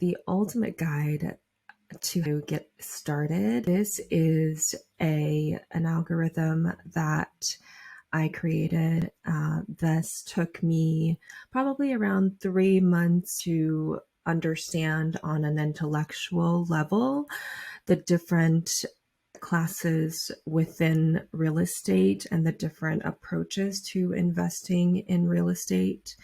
the ultimate guide to get started. This is an algorithm that I created. This took me probably around 3 months to understand on an intellectual level the different classes within real estate and the different approaches to investing in real estate.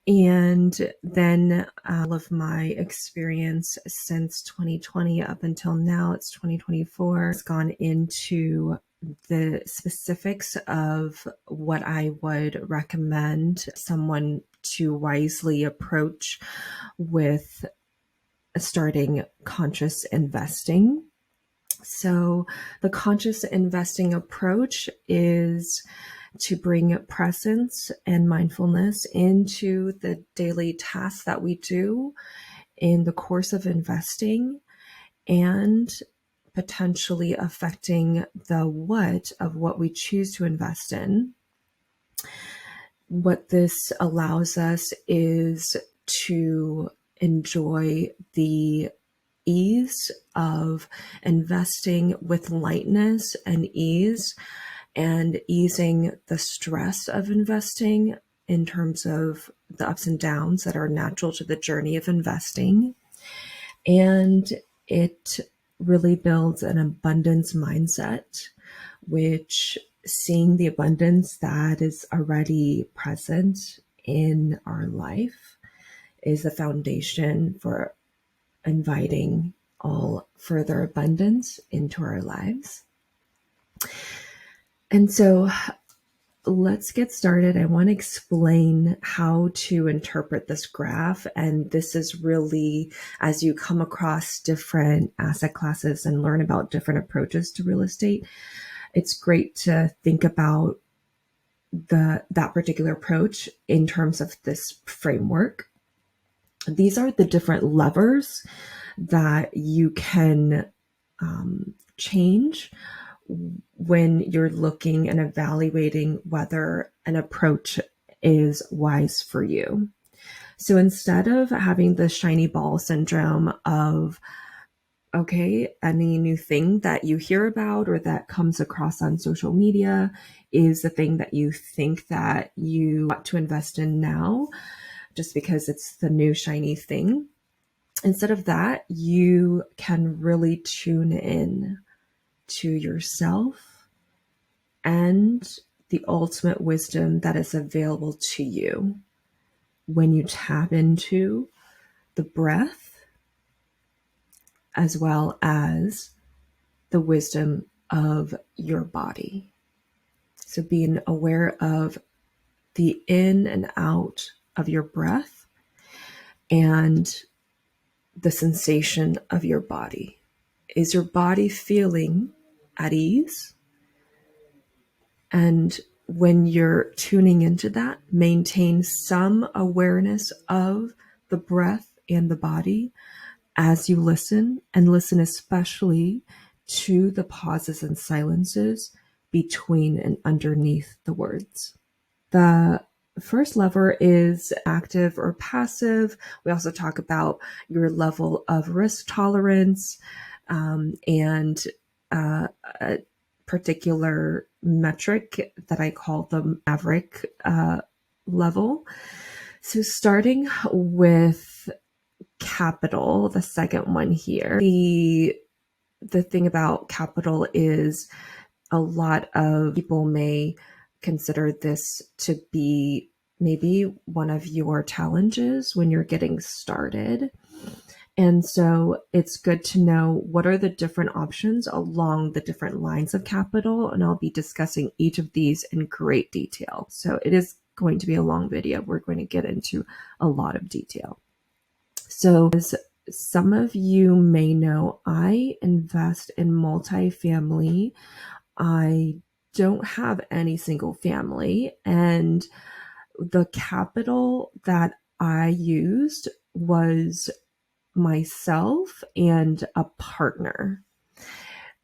And then all of my experience since 2020 up until now, it's 2024, has gone into the specifics of what I would recommend someone to wisely approach with starting conscious investing. So the conscious investing approach is to bring presence and mindfulness into the daily tasks that we do in the course of investing and potentially affecting the what of what we choose to invest in. What this allows us is to enjoy the ease of investing with lightness and ease, and easing the stress of investing in terms of the ups and downs that are natural to the journey of investing. And it really builds an abundance mindset, which seeing the abundance that is already present in our life is the foundation for inviting all further abundance into our lives. And so let's get started. I want to explain how to interpret this graph. And this is really, as you come across different asset classes and learn about different approaches to real estate, it's great to think about that particular approach in terms of this framework. These are the different levers that you can change when you're looking and evaluating whether an approach is wise for you. So instead of having the shiny ball syndrome of, okay, any new thing that you hear about or that comes across on social media is the thing that you think that you want to invest in now, just because it's the new shiny thing. Instead of that, you can really tune in to yourself and the ultimate wisdom that is available to you when you tap into the breath as well as the wisdom of your body. So being aware of the in and out of your breath and the sensation of your body. Is your body feeling at ease? And when you're tuning into that, maintain some awareness of the breath and the body as you listen, and listen especially to the pauses and silences between and underneath the words. The first lever is active or passive. We also talk about your level of risk tolerance and a particular metric that I call the maverick level. So starting with capital, the second one here, the thing about capital is a lot of people may consider this to be maybe one of your challenges when you're getting started. And so it's good to know what are the different options along the different lines of capital. And I'll be discussing each of these in great detail. So it is going to be a long video. We're going to get into a lot of detail. So as some of you may know, I invest in multifamily. I don't have any single family, and the capital that I used was myself and a partner.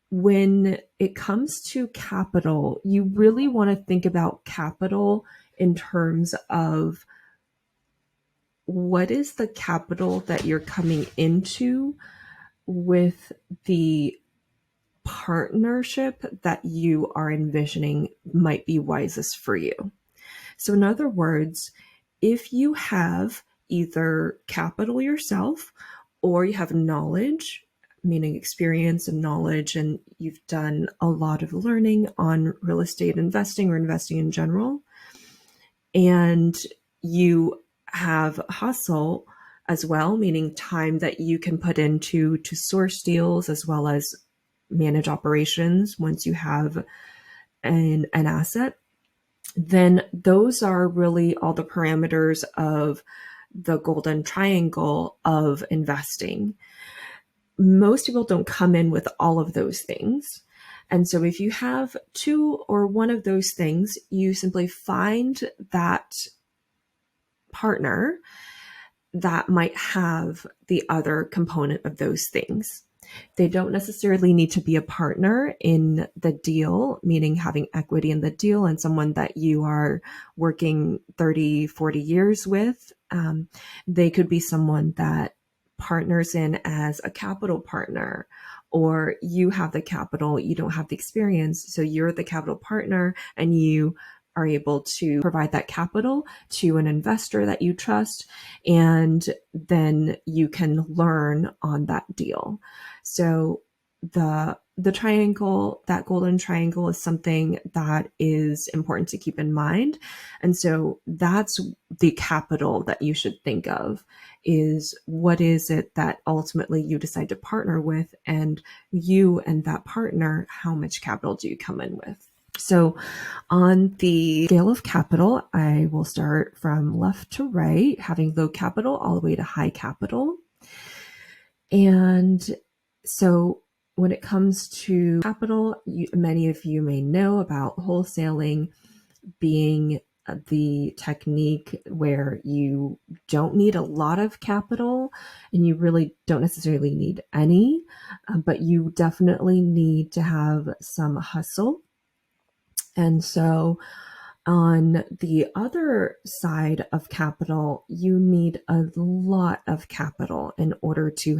When it comes to capital, you really want to think about capital in terms of what is the capital that you're coming into with the partnership that you are envisioning might be wisest for you? So in other words, if you have either capital yourself or you have knowledge, meaning experience and knowledge, and you've done a lot of learning on real estate investing or investing in general, and you have hustle as well, meaning time that you can put into to source deals as well as manage operations once you have an asset, then those are really all the parameters of the golden triangle of investing. Most people don't come in with all of those things. And so if you have two or one of those things, you simply find that partner that might have the other component of those things. They don't necessarily need to be a partner in the deal, meaning having equity in the deal and someone that you are working 30, 40 years with. They could be someone that partners in as a capital partner, or you have the capital, you don't have the experience. So you're the capital partner and you are able to provide that capital to an investor that you trust, and then you can learn on that deal. So the triangle, that golden triangle, is something that is important to keep in mind. And so that's the capital that you should think of, is what is it that ultimately you decide to partner with, and you and that partner, how much capital do you come in with? So on the scale of capital, I will start from left to right, having low capital all the way to high capital. And so when it comes to capital, many of you may know about wholesaling being the technique where you don't need a lot of capital and you really don't necessarily need any, but you definitely need to have some hustle. And so on the other side of capital, you need a lot of capital in order to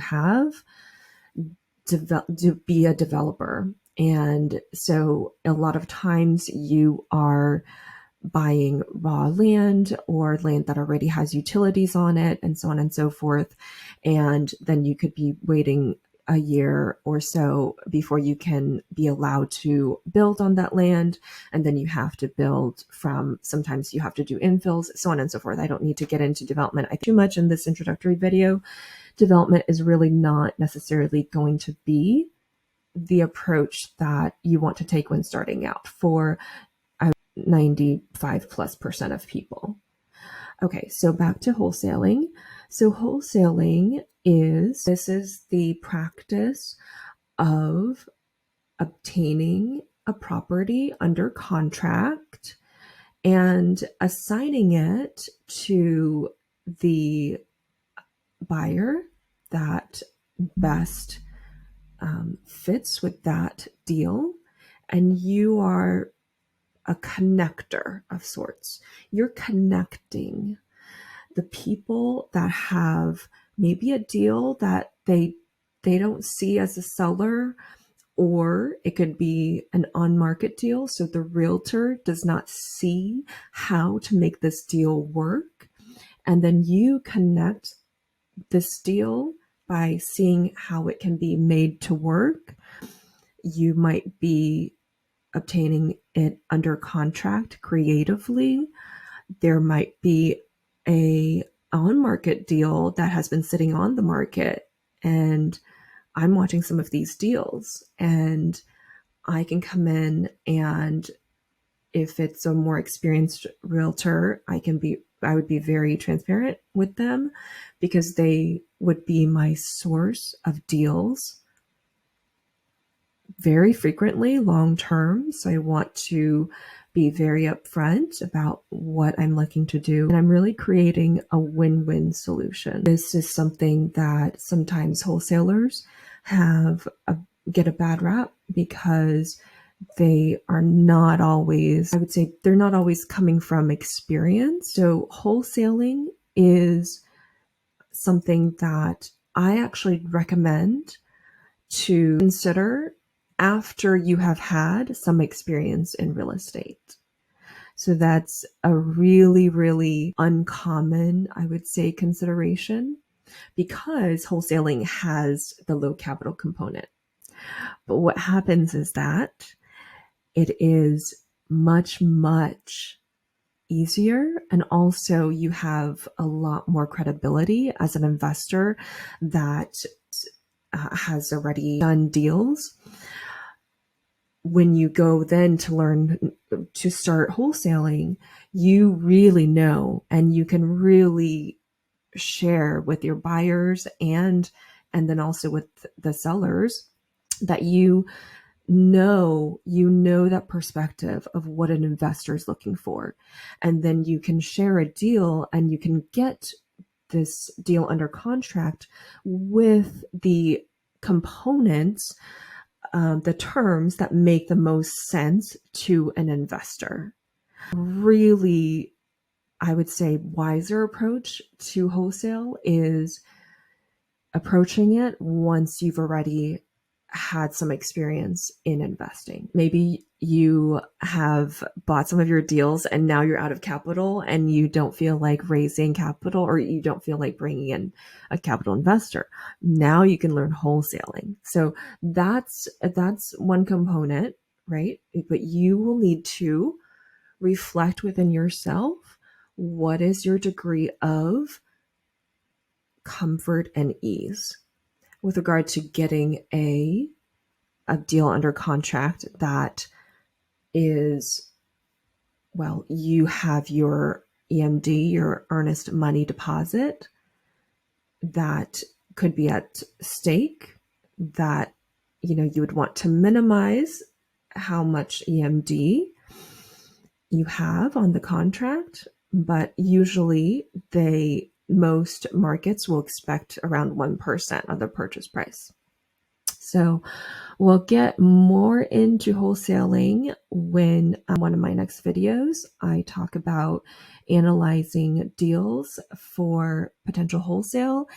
be a developer. And so a lot of times you are buying raw land or land that already has utilities on it and so on and so forth. And then you could be waiting a year or so before you can be allowed to build on that land. And then you have to build from, sometimes you have to do infills, so on and so forth. I don't need to get into development too much in this introductory video. Development is really not necessarily going to be the approach that you want to take when starting out for 95+% of people. Okay, so back to wholesaling. So wholesaling is the practice of obtaining a property under contract and assigning it to the buyer that best fits with that deal. And you are a connector of sorts. You're connecting the people that have maybe a deal that they don't see as a seller, or it could be an on-market deal. So the realtor does not see how to make this deal work. And then you connect this deal by seeing how it can be made to work. You might be obtaining it under contract creatively. There might be a on-market deal that has been sitting on the market, and I'm watching some of these deals, and I can come in, and if it's a more experienced realtor, I would be very transparent with them, because they would be my source of deals very frequently long term. So I want to be very upfront about what I'm looking to do. And I'm really creating a win-win solution. This is something that sometimes wholesalers get a bad rap, because they are not always, I would say they're not always coming from experience. So wholesaling is something that I actually recommend to consider after you have had some experience in real estate. So that's a really, really uncommon, I would say, consideration, because wholesaling has the low capital component. But what happens is that it is much, much easier. And also you have a lot more credibility as an investor that has already done deals. When you go then to learn to start wholesaling, you really know, and you can really share with your buyers and then also with the sellers, that you know that perspective of what an investor is looking for. And then you can share a deal and you can get this deal under contract with the components, the terms that make the most sense to an investor. Really, I would say, wiser approach to wholesale is approaching it once you've already had some experience in investing. Maybe you have bought some of your deals and now you're out of capital and you don't feel like raising capital, or you don't feel like bringing in a capital investor. Now you can learn wholesaling. So that's one component, right? But you will need to reflect within yourself, what is your degree of comfort and ease with regard to getting a deal under contract that is, well, you have your EMD, your earnest money deposit, that could be at stake, that you would want to minimize how much EMD you have on the contract, but usually most markets will expect around 1% of the purchase price. So we'll get more into wholesaling when one of my next videos, I talk about analyzing deals for potential wholesale.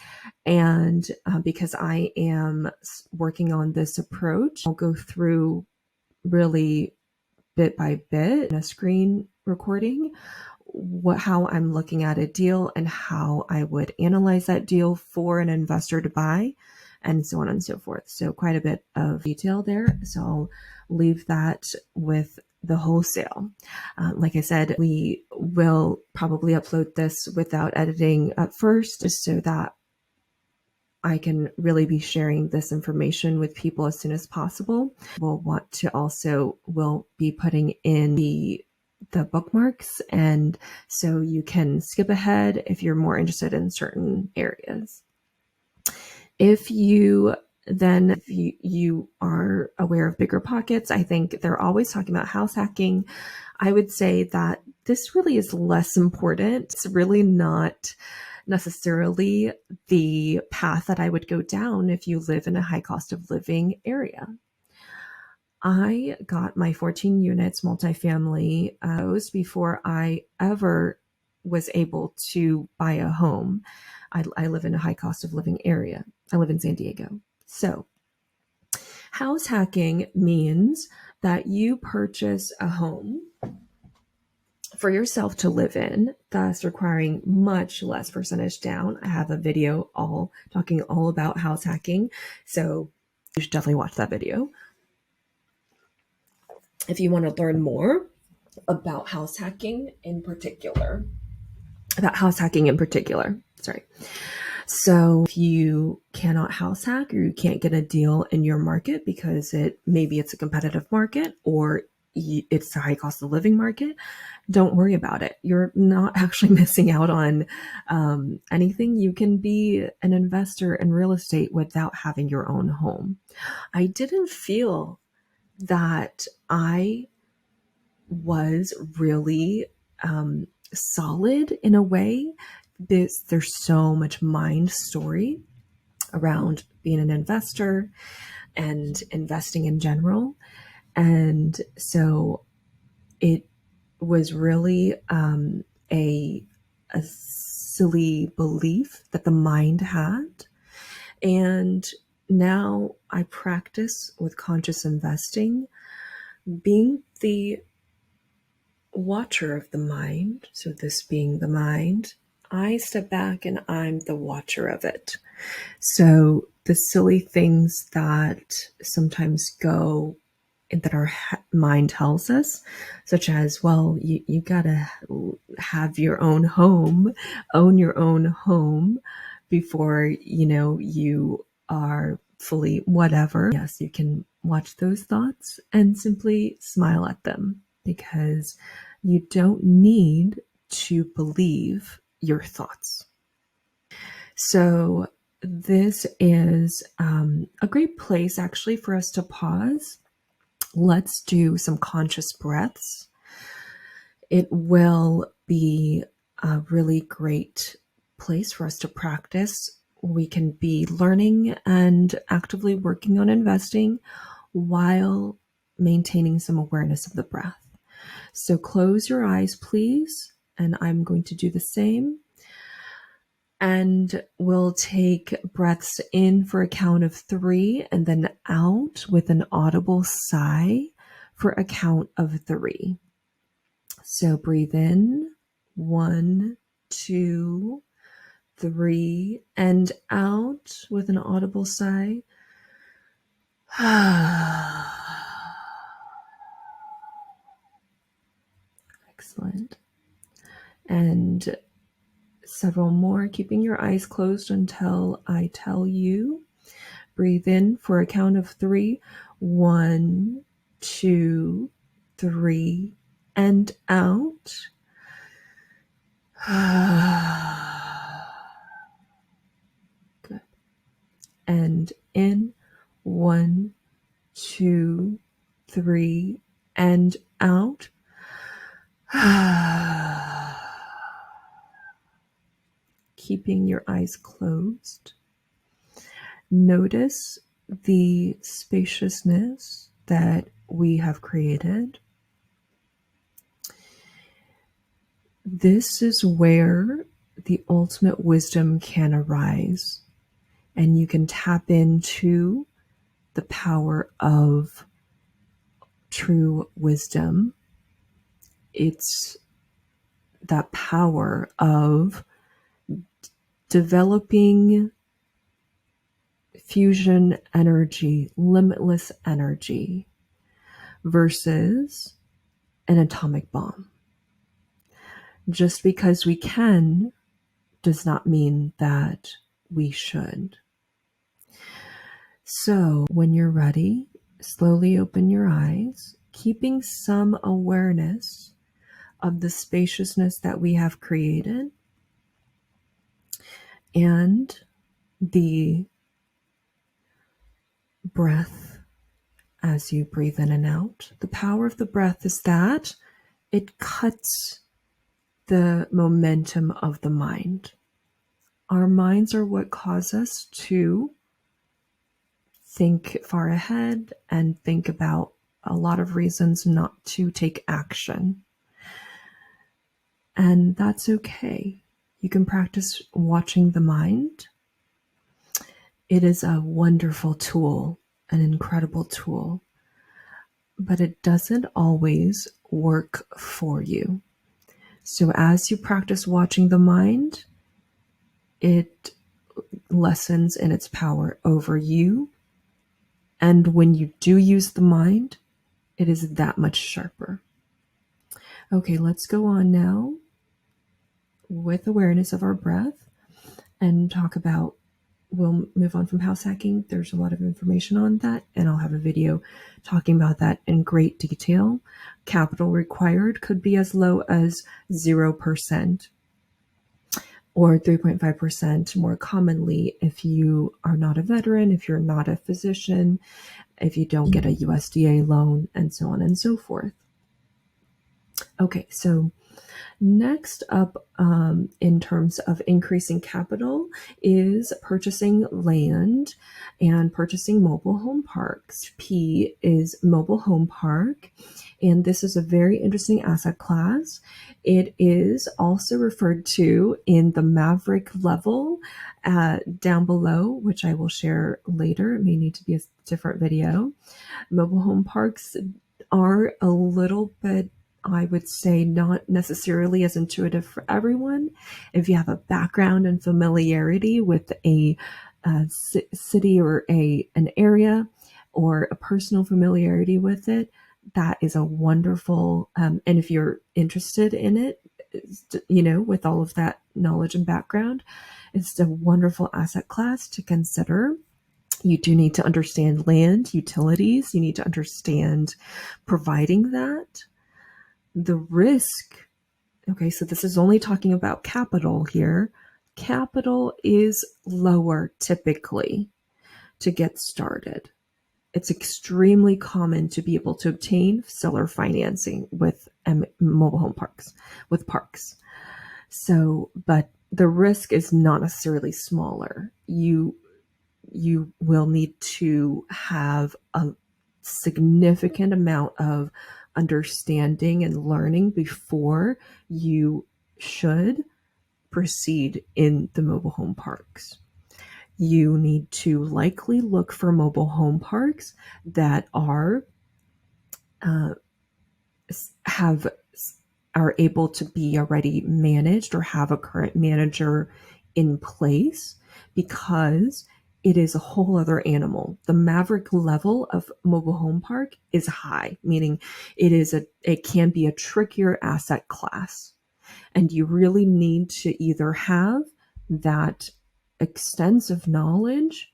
And because I am working on this approach, I'll go through really bit by bit in a screen recording how I'm looking at a deal and how I would analyze that deal for an investor to buy, and so on and so forth. So quite a bit of detail there. So I'll leave that with the wholesale. Like I said, we will probably upload this without editing at first, just so that I can really be sharing this information with people as soon as possible. We'll be putting in the bookmarks, and so you can skip ahead if you're more interested in certain areas. If you are aware of Bigger Pockets, I think they're always talking about house hacking. I would say that this really is less important. It's really not necessarily the path that I would go down if you live in a high cost of living area. I got my 14 units multifamily before I ever was able to buy a home. I live in a high cost of living area. I live in San Diego. So house hacking means that you purchase a home for yourself to live in, thus requiring much less percentage down. I have a video talking all about house hacking, so you should definitely watch that video if you want to learn more about house hacking in particular. Sorry. So if you cannot house hack, or you can't get a deal in your market because maybe it's a competitive market, or it's a high cost of living market, don't worry about it. You're not actually missing out on anything. You can be an investor in real estate without having your own home. I didn't feel that I was really solid in a way. There's so much mind story around being an investor and investing in general. And so it was really a silly belief that the mind had. And now I practice with conscious investing, being the watcher of the mind. So, this being the mind, I step back and I'm the watcher of it. So, the silly things that sometimes go that our mind tells us, such as, well, you gotta have your own home, own your own home before, you are fully whatever. Yes, you can watch those thoughts and simply smile at them, because you don't need to believe your thoughts. So this is a great place actually for us to pause. Let's do some conscious breaths. It will be a really great place for us to practice. We can be learning and actively working on investing while maintaining some awareness of the breath. So close your eyes, please, and I'm going to do the same. And we'll take breaths in for a count of 3 and then out with an audible sigh for a count of 3. So breathe in, 1, 2, 3, and out with an audible sigh. Excellent. And several more, keeping your eyes closed until I tell you. Breathe in for a count of 3. 1, 2, 3, and out. Good. And in. 1, 2, 3, and out. Keeping your eyes closed. Notice the spaciousness that we have created. This is where the ultimate wisdom can arise, and you can tap into the power of true wisdom. It's that power of developing fusion energy, limitless energy, versus an atomic bomb. Just because we can does not mean that we should. So when you're ready, slowly open your eyes, keeping some awareness of the spaciousness that we have created and the breath as you breathe in and out. The power of the breath is that it cuts the momentum of the mind. Our minds are what cause us to think far ahead and think about a lot of reasons not to take action. And that's okay. You can practice watching the mind. It is a wonderful tool, an incredible tool, but it doesn't always work for you. So as you practice watching the mind, it lessens in its power over you. And when you do use the mind, it is that much sharper. Okay, let's go on now with awareness of our breath and talk about, we'll move on from house hacking. There's a lot of information on that, and I'll have a video talking about that in great detail. Capital required could be as low as 0%. Or 3.5% more commonly if you are not a veteran, if you're not a physician, if you don't get a USDA loan, and so on and so forth. Okay, so Next up, in terms of increasing capital, is purchasing land and purchasing mobile home parks. P is mobile home park, and this is a very interesting asset class. It is also referred to in the Maverick level down below, which I will share later. It may need to be a different video. Mobile home parks are a little bit, I would say, not necessarily as intuitive for everyone. If you have a background and familiarity with a city or an area, or a personal familiarity with it, that is a wonderful, and if you're interested in it, with all of that knowledge and background, it's a wonderful asset class to consider. You do need to understand land, utilities. You need to understand providing that. The risk, okay, so this is only talking about capital here. Capital is lower typically to get started. It's extremely common to be able to obtain seller financing with mobile home parks, with parks. So, but the risk is not necessarily smaller. You will need to have a significant amount of understanding and learning before you should proceed in the mobile home parks. You need to likely look for mobile home parks that are able to be already managed or have a current manager in place, because it is a whole other animal. The Maverick level of mobile home park is high, meaning it can be a trickier asset class. And you really need to either have that extensive knowledge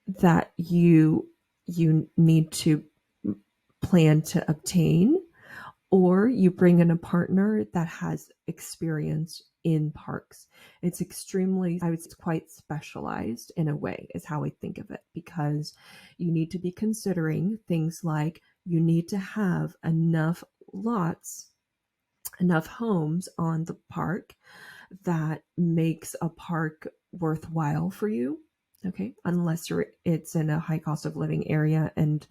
that you need to plan to obtain, or you bring in a partner that has experience in parks. It's extremely, I would say, quite specialized in a way, is how I think of it, because you need to be considering things like you need to have enough lots, enough homes on the park that makes a park worthwhile for you. Okay, unless it's in a high cost of living area and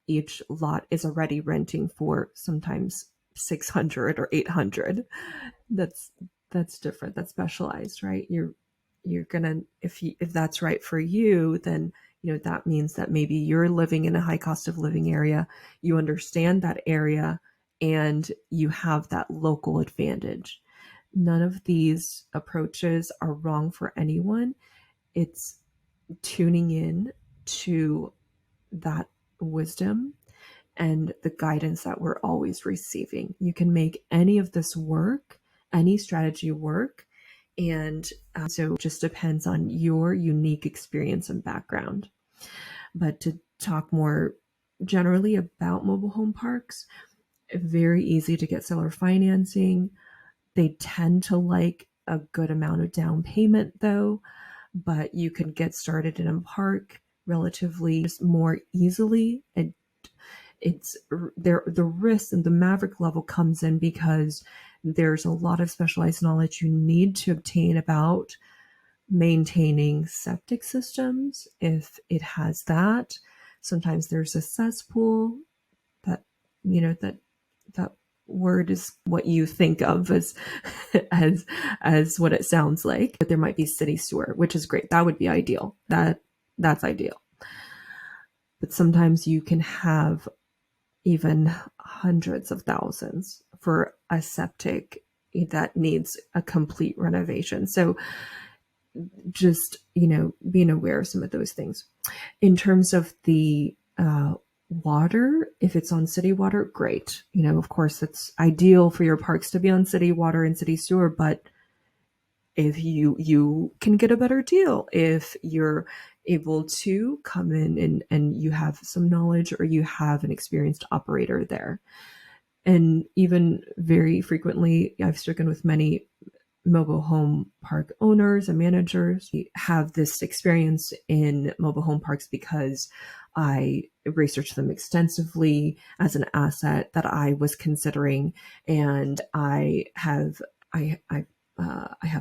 each lot is already renting for sometimes 600 or 800. That's different. That's specialized, right? You're gonna, if that's right for you, then that means that maybe you're living in a high cost of living area, you understand that area, and you have that local advantage. None of these approaches are wrong for anyone. It's tuning in to that wisdom and the guidance that we're always receiving. You can make any of this work, any strategy work. And so it just depends on your unique experience and background. But to talk more generally about mobile home parks, very easy to get seller financing. They tend to like a good amount of down payment though, but you can get started in a park relatively more easily. And it's there, the risk and the Maverick level comes in because there's a lot of specialized knowledge you need to obtain about maintaining septic systems. If it has that, sometimes there's a cesspool that, that word is what you think of as as what it sounds like, but there might be city sewer, which is great. That would be ideal. That's ideal. But sometimes you can have even hundreds of thousands for a septic that needs a complete renovation. So just, being aware of some of those things. In terms of the water, if it's on city water, great. Of course, it's ideal for your parks to be on city water and city sewer, but if you can get a better deal if you're able to come in and you have some knowledge, or you have an experienced operator there. And even very frequently, I've spoken with many mobile home park owners and managers have this experience in mobile home parks because I researched them extensively as an asset that I was considering, and I have a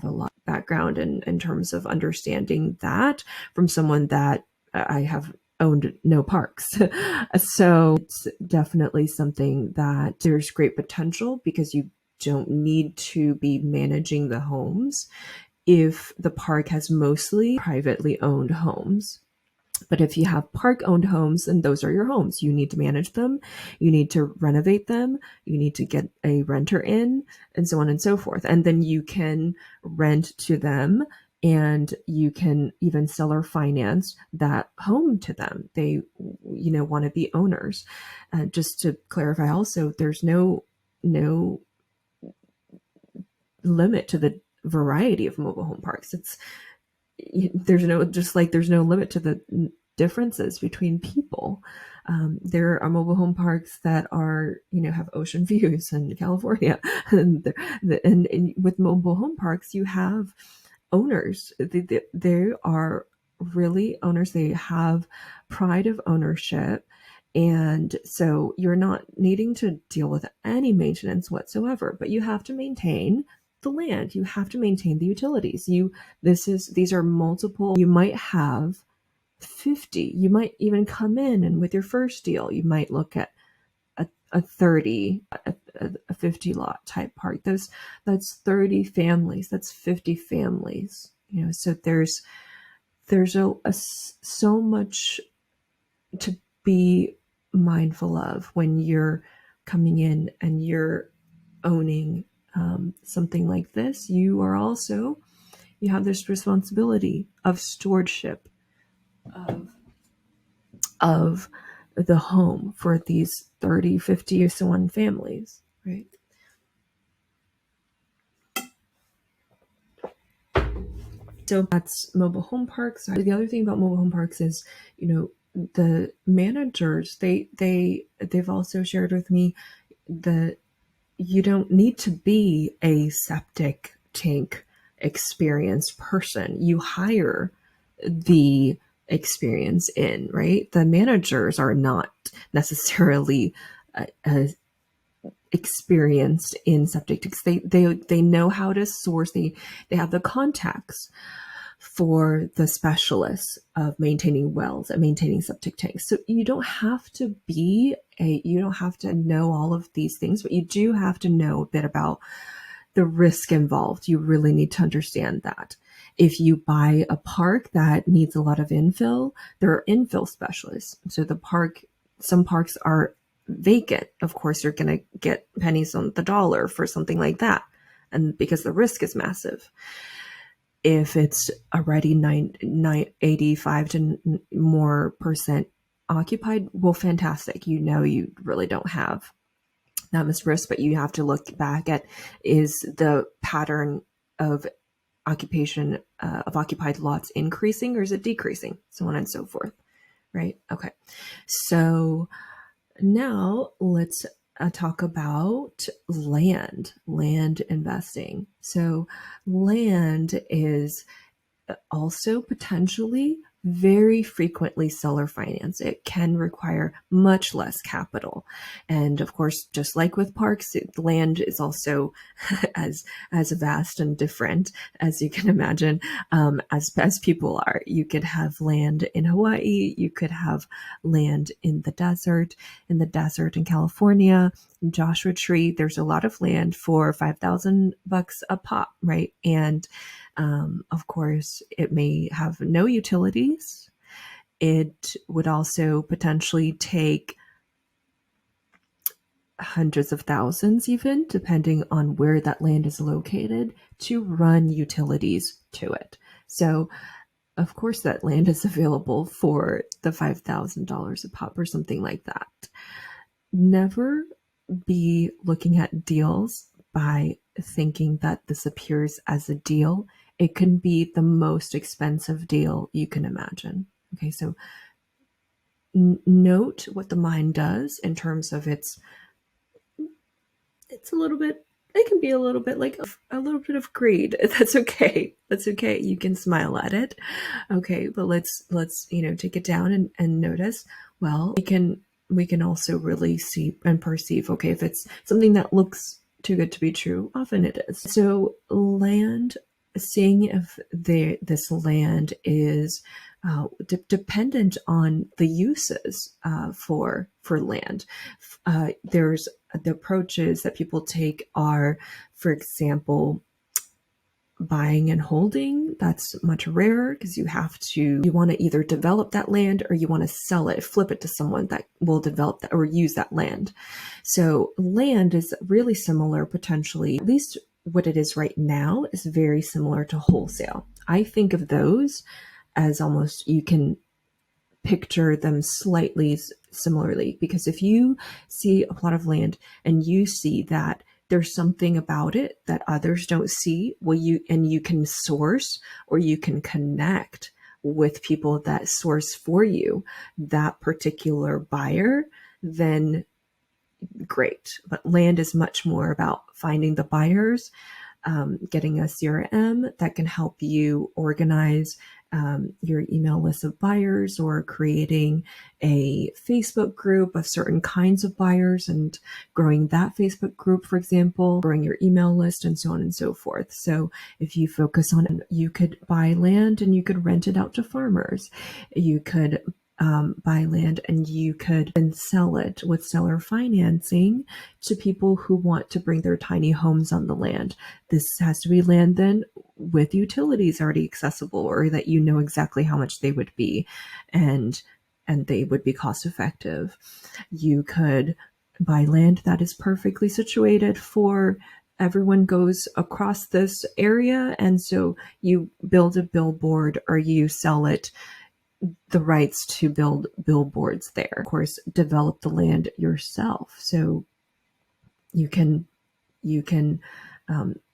lot of background in terms of understanding that from someone that I have owned no parks. So it's definitely something that there's great potential because you don't need to be managing the homes if the park has mostly privately owned homes. But if you have park owned homes, and those are your homes, you need to manage them, you need to renovate them, you need to get a renter in, and so on and so forth. And then you can rent to them, and you can even sell or finance that home to them. They, want to be owners. Just to clarify also, there's no limit to the variety of mobile home parks. There's no limit to the differences between people. There are mobile home parks that are, have ocean views in California, and with mobile home parks, you have owners. They are really owners. They have pride of ownership. And so you're not needing to deal with any maintenance whatsoever, but you have to maintain the land. You have to maintain the utilities. These are multiple. You might have 50. You might even come in, and with your first deal, you might look at a 30, a 50 lot type park. That's 30 families. That's 50 families. So there's so much to be mindful of when you're coming in and you're owning something like this. You have this responsibility of stewardship of the home for these 30, 50 or so on families, right? So that's mobile home parks. The other thing about mobile home parks is, the managers, they've also shared with me that you don't need to be a septic tank experienced person. You hire the experience in, right? The managers are not necessarily experienced in septic tanks. They know how to source. They have the contacts for the specialists of maintaining wells and maintaining septic tanks. So you don't have to know all of these things, but you do have to know a bit about the risk involved. You really need to understand that. If you buy a park that needs a lot of infill, there are infill specialists. So some parks are vacant. Of course, you're going to get pennies on the dollar for something like that, and because the risk is massive. If it's already 85 to more percent occupied, well, fantastic. You really don't have that much risk, but you have to look back at, is the pattern of occupation of occupied lots increasing, or is it decreasing? So on and so forth, right? Okay. So now let's talk about land investing. So land is also potentially very frequently seller finance. It can require much less capital. And of course, just like with parks, land is also as vast and different as you can imagine, as people are. You could have land in Hawaii, you could have land in the desert in California, in Joshua Tree. There's a lot of land for $5,000 a pop, right? And of course, it may have no utilities. It would also potentially take hundreds of thousands, even depending on where that land is located, to run utilities to it. So, of course, that land is available for the $5,000 a pop or something like that. Never be looking at deals by thinking that this appears as a deal. It can be the most expensive deal you can imagine. Okay, so note what the mind does in terms of it's a little bit it can be a little bit like a little bit of greed. That's okay. That's okay. You can smile at it. Okay, but let's take it down and notice. Well, we can also really see and perceive. Okay, if it's something that looks too good to be true, often it is. So land, seeing if this land is dependent on the uses for land. There's the approaches that people take are, for example, buying and holding. That's much rarer because you want to either develop that land or you want to sell it, flip it to someone that will develop that or use that land. So land is really similar, potentially, at least what it is right now is very similar to wholesale. I think of those as almost, you can picture them slightly similarly, because if you see a plot of land and you see that there's something about it that others don't see, well, you can source or you can connect with people that source for you that particular buyer, then great. But land is much more about finding the buyers, getting a CRM that can help you organize your email list of buyers, or creating a Facebook group of certain kinds of buyers and growing that Facebook group, for example, growing your email list, and so on and so forth. So if you focus on, you could buy land and you could rent it out to farmers. You could buy land and you could then sell it with seller financing to people who want to bring their tiny homes on the land. This has to be land then with utilities already accessible, or that you know exactly how much they would be, and they would be cost effective. You could buy land that is perfectly situated for everyone goes across this area, and so you build a billboard or you sell it the rights to build billboards there. Of course, develop the land yourself. So you can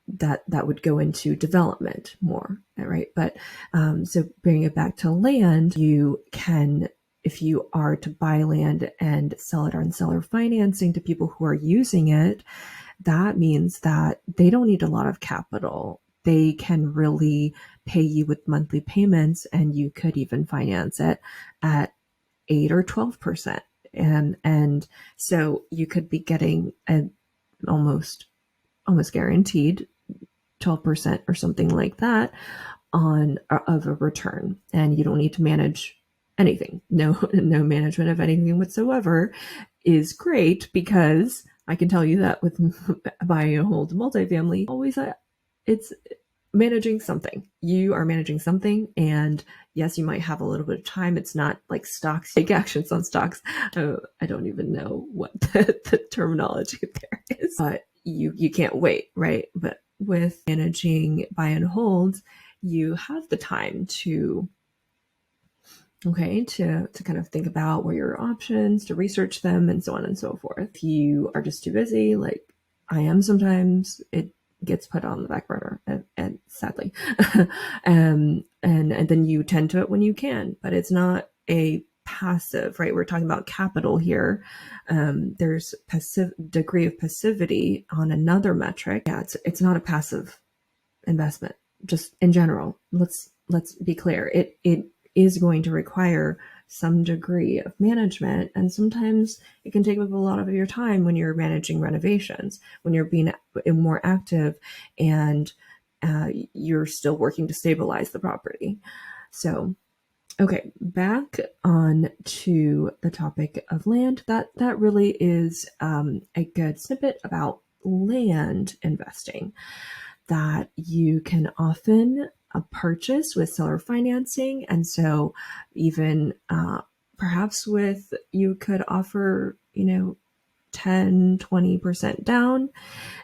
that would go into development more, right? But so bringing it back to land, you can, if you are to buy land and sell it on seller financing to people who are using it, that means that they don't need a lot of capital. They can really pay you with monthly payments, and you could even finance it at 8 or 12%. And so you could be getting an almost guaranteed 12% or something like that of a return, and you don't need to manage anything. No management of anything whatsoever is great, because I can tell you that with buying and hold multifamily, always it's managing something. You are managing something, and yes, you might have a little bit of time. It's not like stocks, take actions on stocks. I don't even know what the terminology there is, but you can't wait, right? But with managing buy and hold, you have the time to kind of think about what are your options, to research them, and so on and so forth. If you are just too busy, like I am sometimes, it gets put on the back burner, and sadly, and then you tend to it when you can, but it's not a passive, right? We're talking about capital here. There's degree of passivity on another metric. Yeah, it's not a passive investment, just in general. Let's be clear. It is going to require some degree of management, and sometimes it can take up a lot of your time when you're managing renovations, when you're being more active, and you're still working to stabilize the property. So, okay, back on to the topic of land. That really is a good snippet about land investing, that you can often purchase with seller financing. And so even perhaps you could offer, 10, 20% down,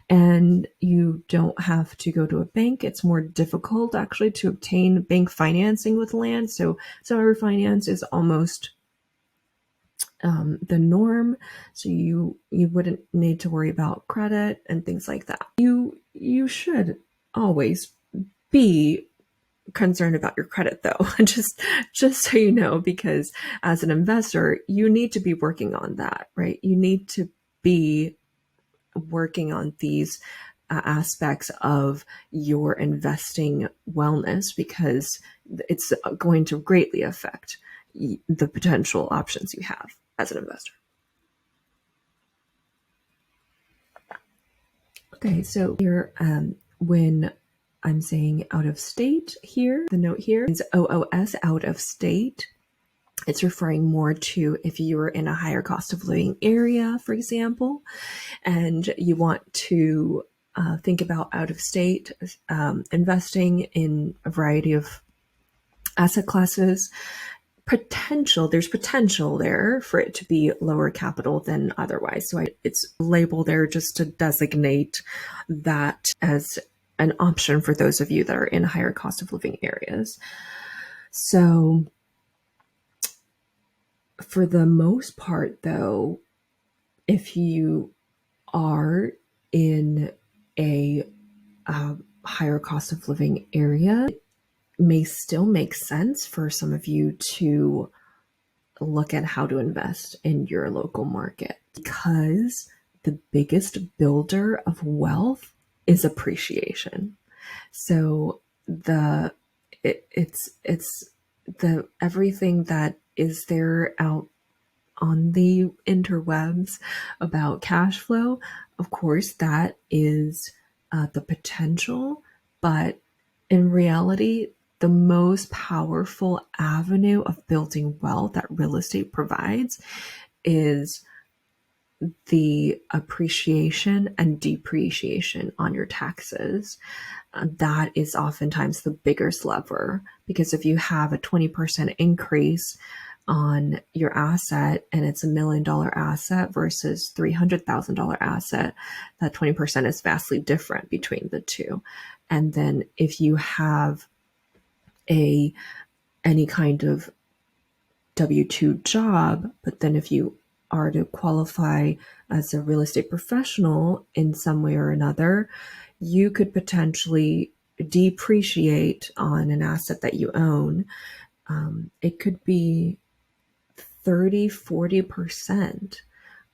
and you don't have to go to a bank. It's more difficult actually to obtain bank financing with land. So seller finance is almost the norm. So you wouldn't need to worry about credit and things like that. You should always be concerned about your credit, though, just so you know, because as an investor, you need to be working on that, right? You need to be working on these aspects of your investing wellness, because it's going to greatly affect the potential options you have as an investor. Okay, so here, when I'm saying out of state here, the note here is OOS, out of state. It's referring more to if you were in a higher cost of living area, for example, and you want to think about out of state investing in a variety of asset classes. There's potential there for it to be lower capital than otherwise. So it's labeled there just to designate that as an option for those of you that are in higher cost of living areas. So for the most part, though, if you are in a higher cost of living area, it may still make sense for some of you to look at how to invest in your local market, because the biggest builder of wealth is appreciation. So it's the everything that is there out on the interwebs about cash flow. Of course, that is the potential, but in reality, the most powerful avenue of building wealth that real estate provides is the appreciation and depreciation on your taxes. That is oftentimes the biggest lever, because if you have a 20% increase on your asset and it's $1 million asset versus $300,000 asset, that 20% is vastly different between the two. And then if you have any kind of W-2 job, but then if you are to qualify as a real estate professional in some way or another, you could potentially depreciate on an asset that you own. It could be 30-40%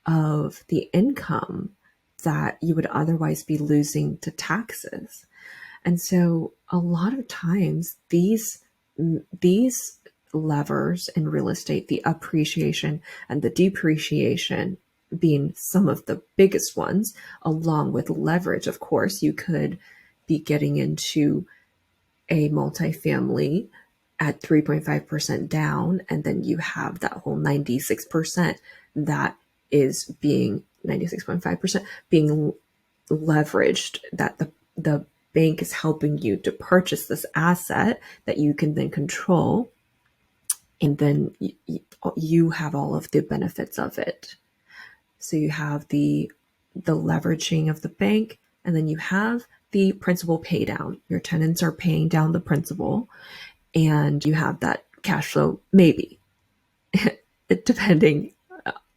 of the income that you would otherwise be losing to taxes. And so a lot of times these levers in real estate, the appreciation and the depreciation being some of the biggest ones, along with leverage. Of course, you could be getting into a multifamily at 3.5% down, and then you have that whole 96% that is being 96.5% being leveraged, that the bank is helping you to purchase this asset that you can then control, and then you have all of the benefits of it. So you have the leveraging of the bank, and then you have the principal pay down. Your tenants are paying down the principal, and you have that cash flow, maybe, depending.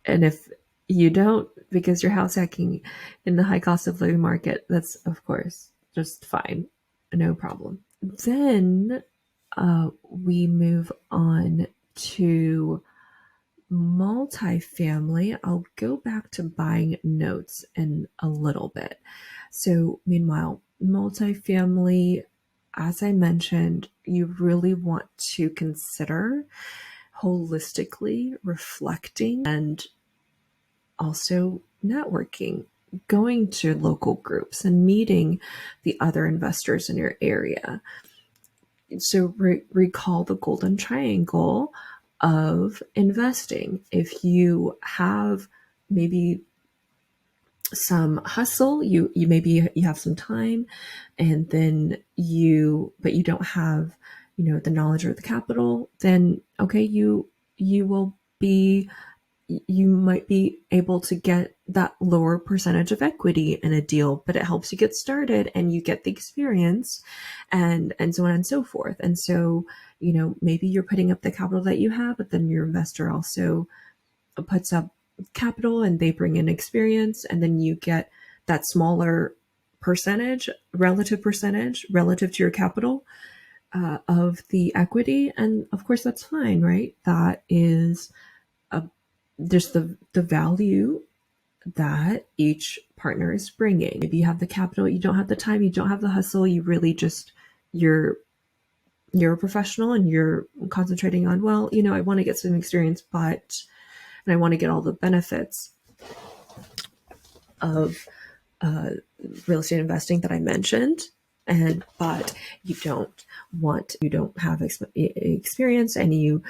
And if you don't, because you're house hacking in the high cost of living market, that's, of course, just fine. No problem. Then we move on to multifamily. I'll go back to buying notes in a little bit. So meanwhile, multifamily, as I mentioned, you really want to consider holistically reflecting and also networking, going to local groups and meeting the other investors in your area. So recall the golden triangle of investing. If you have maybe some hustle, you maybe you have some time, and then but you don't have, the knowledge or the capital, then okay, you might be able to get that lower percentage of equity in a deal, but it helps you get started and you get the experience and so on and so forth. And so, maybe you're putting up the capital that you have, but then your investor also puts up capital and they bring in experience, and then you get that smaller relative percentage relative to your capital of the equity. And of course, that's fine, right? That is just the value that each partner is bringing. Maybe you have the capital, you don't have the time, you don't have the hustle, you really just, you're a professional and you're concentrating on, well, I want to get some experience, and I want to get all the benefits of real estate investing that I mentioned. But you don't have experience, and you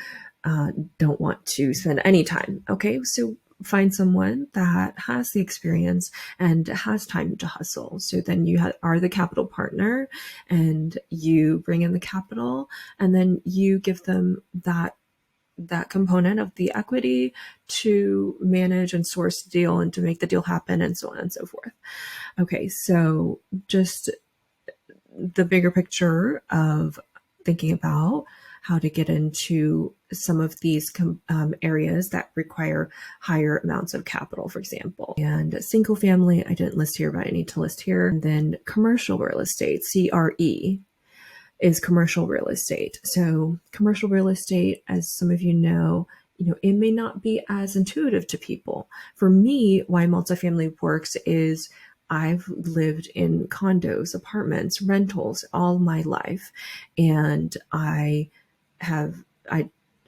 don't want to spend any time. Okay, so find someone that has the experience and has time to hustle. So then you are the capital partner, and you bring in the capital, and then you give them that component of the equity to manage and source the deal and to make the deal happen, and so on and so forth. Okay, so just the bigger picture of thinking about how to get into some of these areas that require higher amounts of capital, for example. And single family, I didn't list here, but I need to list here. And then commercial real estate, CRE, is commercial real estate. So commercial real estate, as some of you know, it may not be as intuitive to people. For me, why multifamily works is I've lived in condos, apartments, rentals all my life. And I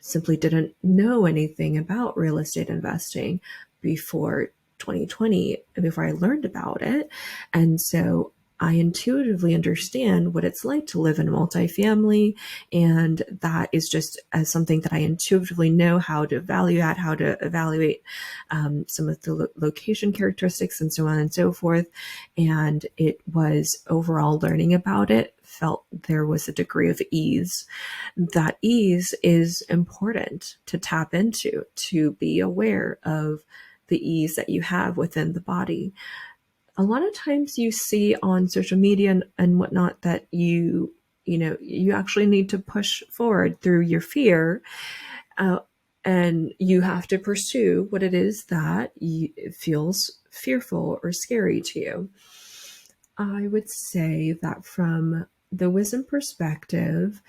simply didn't know anything about real estate investing before 2020, before I learned about it. And so I intuitively understand what it's like to live in a multifamily, and that is just as something that I intuitively know how to evaluate some of the location characteristics and so on and so forth. And it was overall learning about it, felt there was a degree of ease. That ease is important to tap into, to be aware of the ease that you have within the body. A lot of times you see on social media and whatnot that you actually need to push forward through your fear, and you have to pursue what it is that feels fearful or scary to you. I would say that from the wisdom perspective,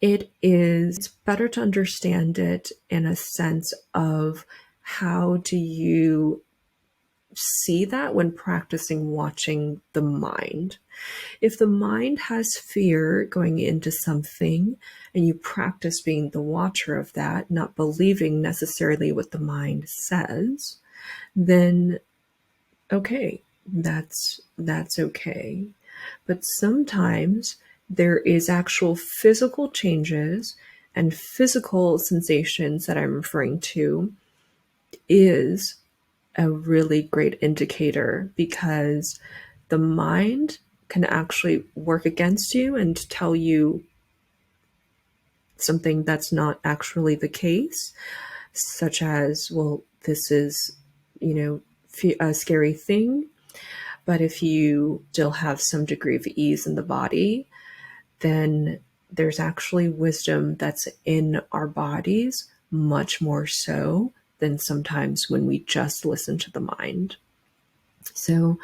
it's better to understand it in a sense of how do you see that when practicing watching the mind. If the mind has fear going into something and you practice being the watcher of that, not believing necessarily what the mind says, then okay, that's okay. But sometimes there is actual physical changes and physical sensations that I'm referring to is a really great indicator, because the mind can actually work against you and tell you something that's not actually the case, such as, well, this is, a scary thing. But if you still have some degree of ease in the body, then there's actually wisdom that's in our bodies, much more so than sometimes when we just listen to the mind. So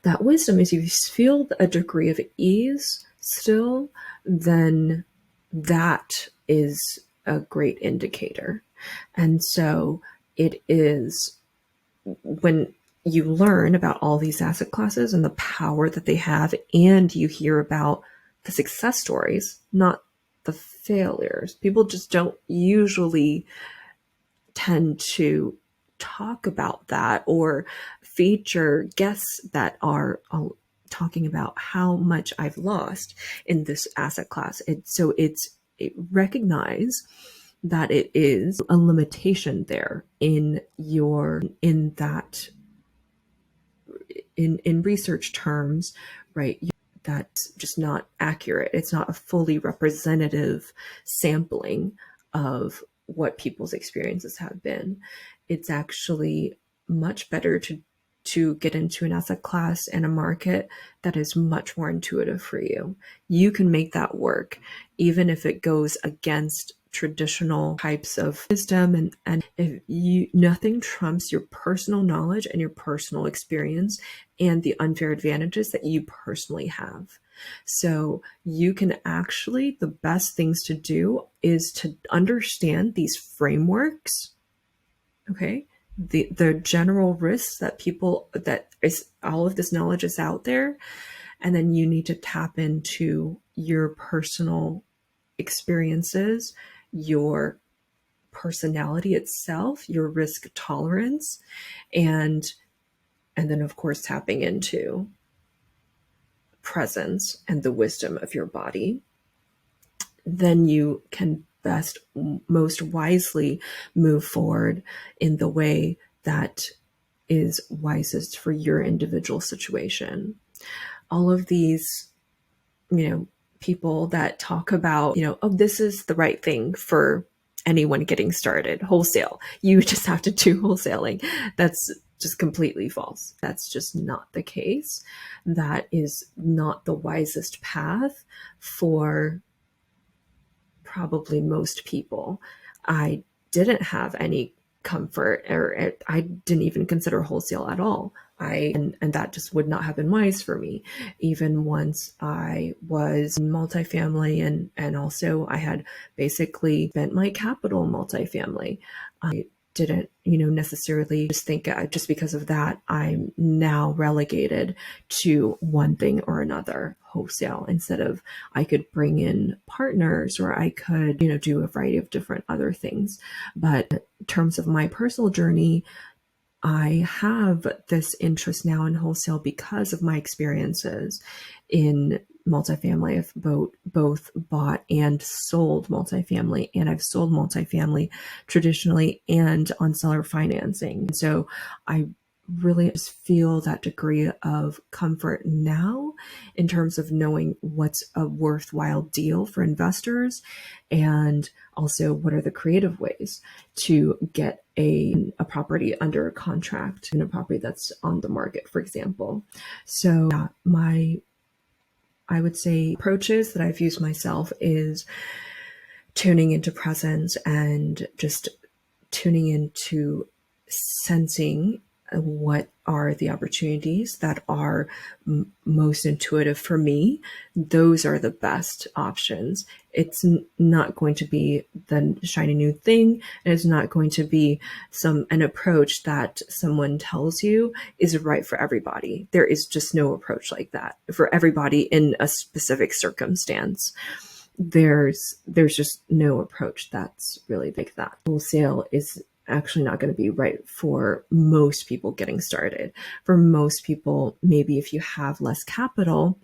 that wisdom is, if you feel a degree of ease still, then that is a great indicator. And so it is when you learn about all these asset classes and the power that they have, and you hear about the success stories, not the failures. People just don't usually tend to talk about that or feature guests that are talking about how much I've lost in this asset class. Recognize that it is a limitation there in research terms, right? That's just not accurate. It's not a fully representative sampling of what people's experiences have been. It's actually much better to get into an asset class and a market that is much more intuitive for you. You can make that work, even if it goes against traditional types of wisdom, and if nothing trumps your personal knowledge and your personal experience and the unfair advantages that you personally have. So you can actually, the best things to do is to understand these frameworks, okay, the general risks that all of this knowledge is out there. And then you need to tap into your personal experiences, your personality itself, your risk tolerance, and then of course tapping into presence and the wisdom of your body. Then you can most wisely move forward in the way that is wisest for your individual situation. All of these, people that talk about, oh, this is the right thing for anyone getting started, wholesale. You just have to do wholesaling. That's just completely false. That's just not the case. That is not the wisest path for probably most people. I didn't have any comfort, or I didn't even consider wholesale at all. And that just would not have been wise for me. Even once I was in multifamily, and also I had basically spent my capital multifamily. I didn't, necessarily just think just because of that, I'm now relegated to one thing or another, wholesale, instead of I could bring in partners, or I could, do a variety of different other things. But in terms of my personal journey, I have this interest now in wholesale because of my experiences in multifamily. I've both bought and sold multifamily, and I've sold multifamily traditionally and on seller financing. So I really just feel that degree of comfort now in terms of knowing what's a worthwhile deal for investors, and also what are the creative ways to get a property under a contract in a property that's on the market, for example. So I would say approaches that I've used myself is tuning into presence and just tuning into sensing what are the opportunities that are most intuitive for me. Those are the best options. It's not going to be the shiny new thing. And it's not going to be an approach that someone tells you is right for everybody. There is just no approach like that for everybody in a specific circumstance. There's just no approach that's really like that. Wholesale is actually not going to be right for most people getting started. For most people, maybe if you have less capital,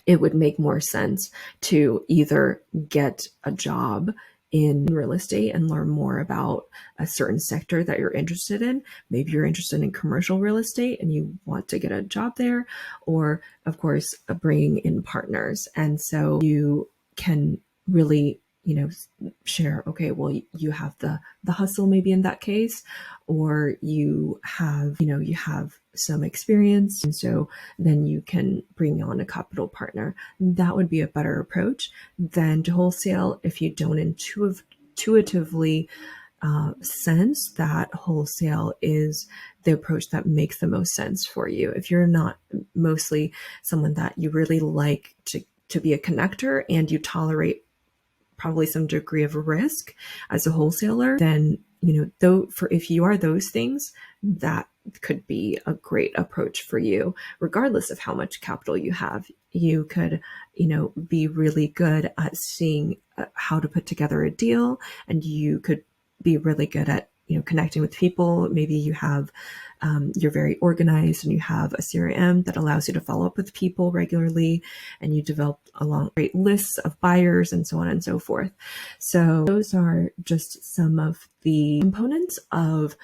it would make more sense to either get a job in real estate and learn more about a certain sector that you're interested in. Maybe you're interested in commercial real estate and you want to get a job there, or of course, bringing in partners. And so you can really, share, okay, well, you have the hustle maybe in that case, or you have some experience. And so then you can bring on a capital partner. That would be a better approach than to wholesale if you don't intuitively sense that wholesale is the approach that makes the most sense for you. If you're not mostly someone that you really like to be a connector and you tolerate probably some degree of risk as a wholesaler, then, if you are those things, that could be a great approach for you. Regardless of how much capital you have, you could, be really good at seeing how to put together a deal, and you could be really good at, connecting with people. Maybe you have, you're very organized and you have a CRM that allows you to follow up with people regularly, and you develop great lists of buyers and so on and so forth. So those are just some of the components of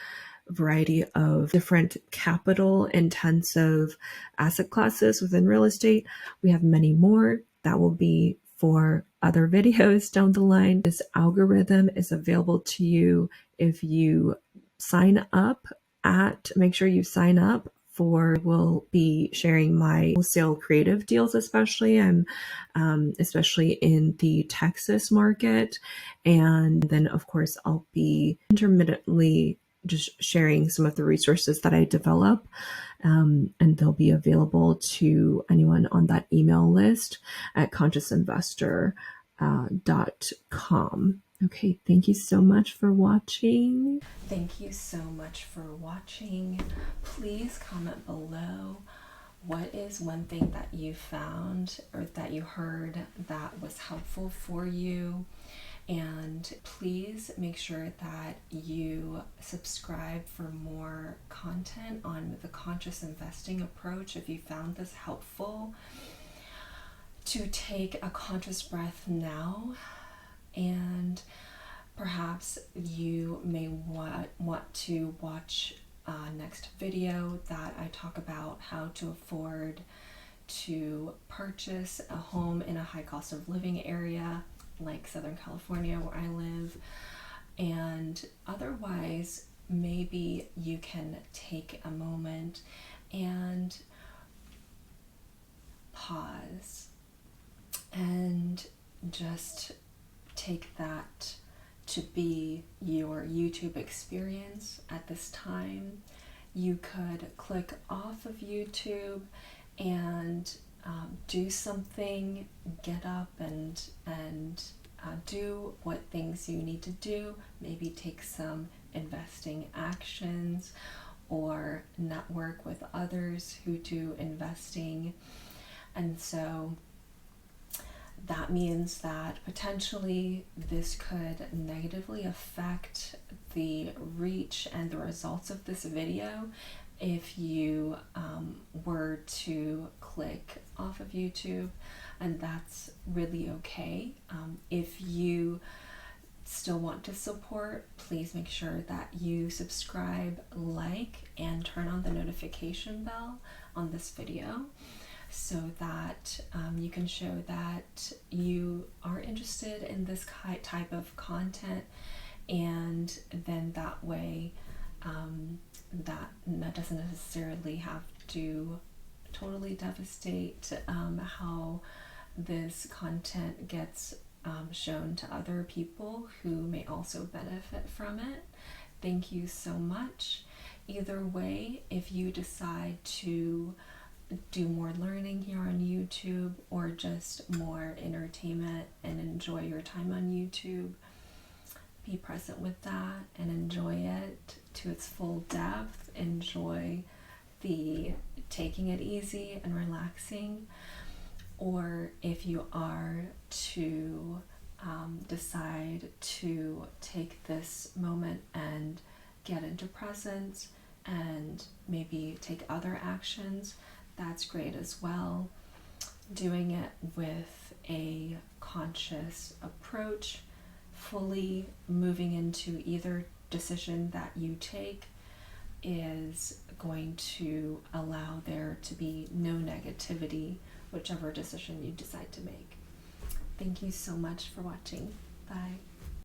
a variety of different capital intensive asset classes within real estate. We have many more that will be for other videos down the line. This algorithm is available to you if you sign up make sure you sign up we'll be sharing my wholesale creative deals, especially. I'm especially in the Texas market. And then of course I'll be intermittently just sharing some of the resources that I develop. And they'll be available to anyone on that email list at consciousinvestor.com. Okay, thank you so much for watching. Thank you so much for watching. Please comment below, what is one thing that you found or that you heard that was helpful for you? And please make sure that you subscribe for more content on the conscious investing approach if you found this helpful. To take a conscious breath now, and perhaps you may want to watch next video that I talk about how to afford to purchase a home in a high cost of living area like Southern California where I live. And otherwise, maybe you can take a moment and pause and just take that to be your YouTube experience at this time. You could click off of YouTube and do something, get up and do what things you need to do, maybe take some investing actions or network with others who do investing. And so that means that potentially this could negatively affect the reach and the results of this video if you were to click off of YouTube, and that's really okay. If you still want to support, please make sure that you subscribe, like, and turn on the notification bell on this video so that you can show that you are interested in this type of content, and then that way that doesn't necessarily have to totally devastate how this content gets shown to other people who may also benefit from it. Thank you so much. Either way, if you decide to do more learning here on YouTube or just more entertainment and enjoy your time on YouTube, be present with that and enjoy it to its full depth. Enjoy the taking it easy and relaxing. Or if you are to decide to take this moment and get into presence and maybe take other actions, that's great as well. Doing it with a conscious approach, fully moving into either decision that you take, is going to allow there to be no negativity, whichever decision you decide to make. Thank you so much for watching. Bye.